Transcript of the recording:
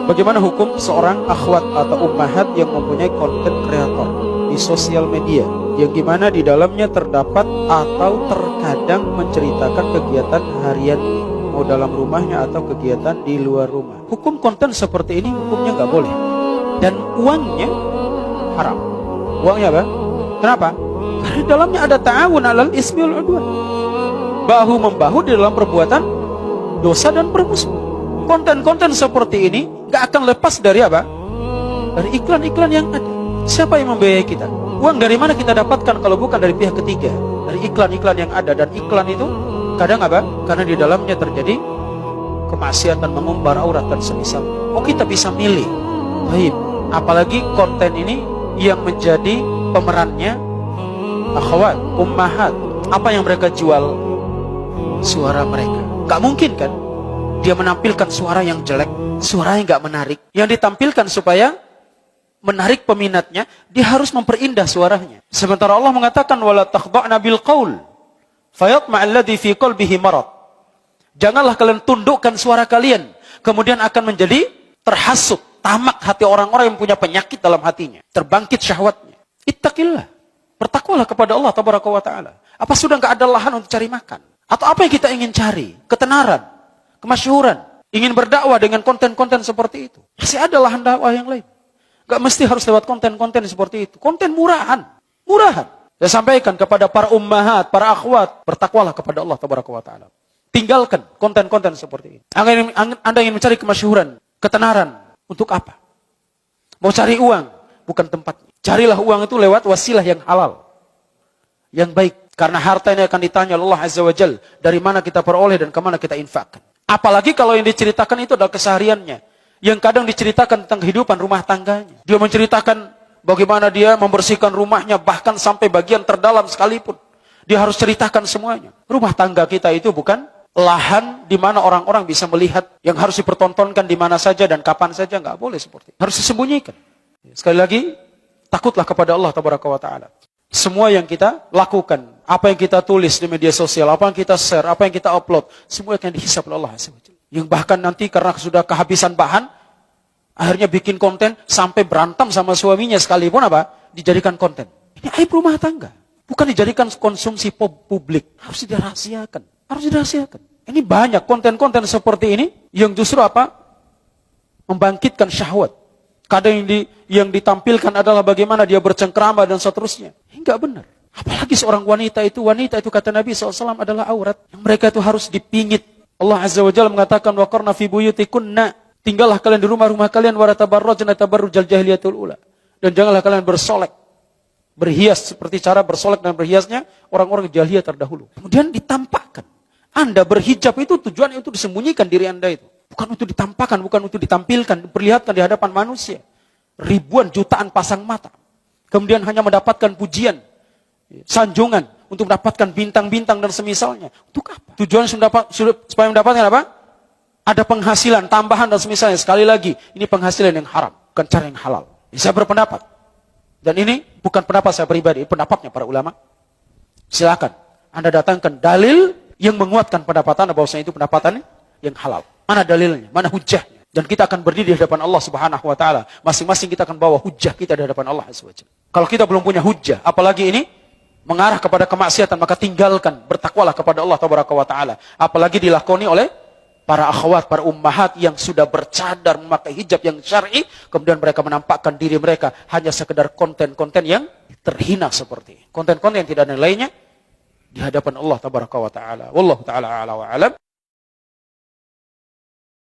Bagaimana hukum seorang akhwat atau ummahat yang mempunyai konten kreator di sosial media, yang gimana di dalamnya terdapat atau terkadang menceritakan kegiatan harian, mau dalam rumahnya atau kegiatan di luar rumah. Hukum konten seperti ini hukumnya nggak boleh, dan uangnya haram. Uangnya apa? Kenapa? Karena di dalamnya ada ta'awun 'alal ismi wal 'udwan, bahu membahu di dalam perbuatan dosa dan permusuhan. Konten-konten seperti ini nggak akan lepas dari apa? Dari iklan-iklan yang ada. Siapa yang membiayai kita? Uang dari mana kita dapatkan kalau bukan dari pihak ketiga? Dari iklan-iklan yang ada. Dan iklan itu kadang apa? Karena di dalamnya terjadi kemaksiatan, mengumbar aurat dan semisal. Oh, kita bisa milih. Baik. Apalagi konten ini yang menjadi pemerannya akhwat, ummahat. Apa yang mereka jual? Suara mereka. Gak mungkin kan dia menampilkan suara yang jelek, suara yang gak menarik. Yang ditampilkan supaya menarik peminatnya, dia harus memperindah suaranya. Sementara Allah mengatakan wala takhda'na bil qaul fayatma'a alladhi fi qalbihi marad. Janganlah kalian tundukkan suara kalian, kemudian akan menjadi terhasut, tamak hati orang-orang yang punya penyakit dalam hatinya, terbangkit syahwatnya. Ittaqillah, bertakwalah kepada Allah tabaraka wa taala. Apa sudah enggak ada lahan untuk cari makan? Atau apa yang kita ingin cari? Ketenaran, kemasyhuran, ingin berdakwah dengan konten-konten seperti itu. Masih ada lahan dakwah yang lain. Gak mesti harus lewat konten-konten seperti itu. Konten murahan. Saya sampaikan kepada para ummahat, para akhwat, bertakwalah kepada Allah tabaraka wa taala. Tinggalkan konten-konten seperti ini. Anda ingin mencari kemasyhuran, ketenaran, untuk apa? Mau cari uang, bukan tempatnya. Carilah uang itu lewat wasilah yang halal, yang baik. Karena harta ini akan ditanya Allah Azza wa Jalla, dari mana kita peroleh dan kemana kita infakkan. Apalagi kalau yang diceritakan itu adalah kesehariannya, yang kadang diceritakan tentang kehidupan rumah tangganya. Dia menceritakan bagaimana dia membersihkan rumahnya, bahkan sampai bagian terdalam sekalipun. Dia harus ceritakan semuanya. Rumah tangga kita itu bukan lahan di mana orang-orang bisa melihat, yang harus dipertontonkan di mana saja dan kapan saja. Nggak boleh seperti itu. Harus disembunyikan. Sekali lagi, takutlah kepada Allah tabaraka wa ta'ala. Semua yang kita lakukan, apa yang kita tulis di media sosial, apa yang kita share, apa yang kita upload, semua akan dihisab oleh Allah Azza wa Jalla. Yang bahkan nanti karena sudah kehabisan bahan, akhirnya bikin konten sampai berantem sama suaminya sekalipun apa? Dijadikan konten. Ini aib rumah tangga. Bukan dijadikan konsumsi publik. Harus dirahasiakan. Harus dirahasiakan. Ini banyak konten-konten seperti ini yang justru apa? Membangkitkan syahwat. Kadang yang ditampilkan adalah bagaimana dia bercengkrama dan seterusnya. Ini enggak benar. Apalagi seorang wanita itu kata Nabi SAW adalah aurat. Yang mereka itu harus dipingit. Allah Azza wa Jalla mengatakan waqarna fi buyutikunna, tinggallah kalian di rumah-rumah kalian wa tabarrajna tabarrujal jahiliyatul ula, dan janganlah kalian bersolek, berhias seperti cara bersolek dan berhiasnya orang-orang jahiliyah terdahulu. Kemudian ditampakkan. Anda berhijab itu tujuannya untuk disembunyikan diri Anda itu, bukan untuk ditampakkan, bukan untuk ditampilkan, diperlihatkan di hadapan manusia. Ribuan jutaan pasang mata. Kemudian hanya mendapatkan pujian, sanjungan, untuk mendapatkan bintang-bintang dan semisalnya. Untuk apa? Tujuan supaya mendapatkan apa? Ada penghasilan tambahan dan semisalnya. Sekali lagi, ini penghasilan yang haram, bukan cara yang halal. Saya berpendapat, dan ini bukan pendapat saya pribadi, pendapatnya para ulama. Silakan Anda datangkan dalil yang menguatkan pendapat Anda bahwasanya itu pendapatan yang halal. Mana dalilnya? Mana hujjahnya? Dan kita akan berdiri di hadapan Allah Subhanahu wa taala. Masing-masing kita akan bawa hujjah kita di hadapan Allah Azza wa Jalla. Kalau kita belum punya hujjah, apalagi ini mengarah kepada kemaksiatan, maka tinggalkan, bertakwalah kepada Allah tabaraka wa taala. Apalagi dilakoni oleh para akhwat, para ummahat yang sudah bercadar memakai hijab yang syar'i, kemudian mereka menampakkan diri mereka hanya sekedar konten-konten yang terhina seperti konten-konten yang tidak ada nilainya di hadapan Allah tabaraka wa taala. Wallahu taala a'la wa a'lam.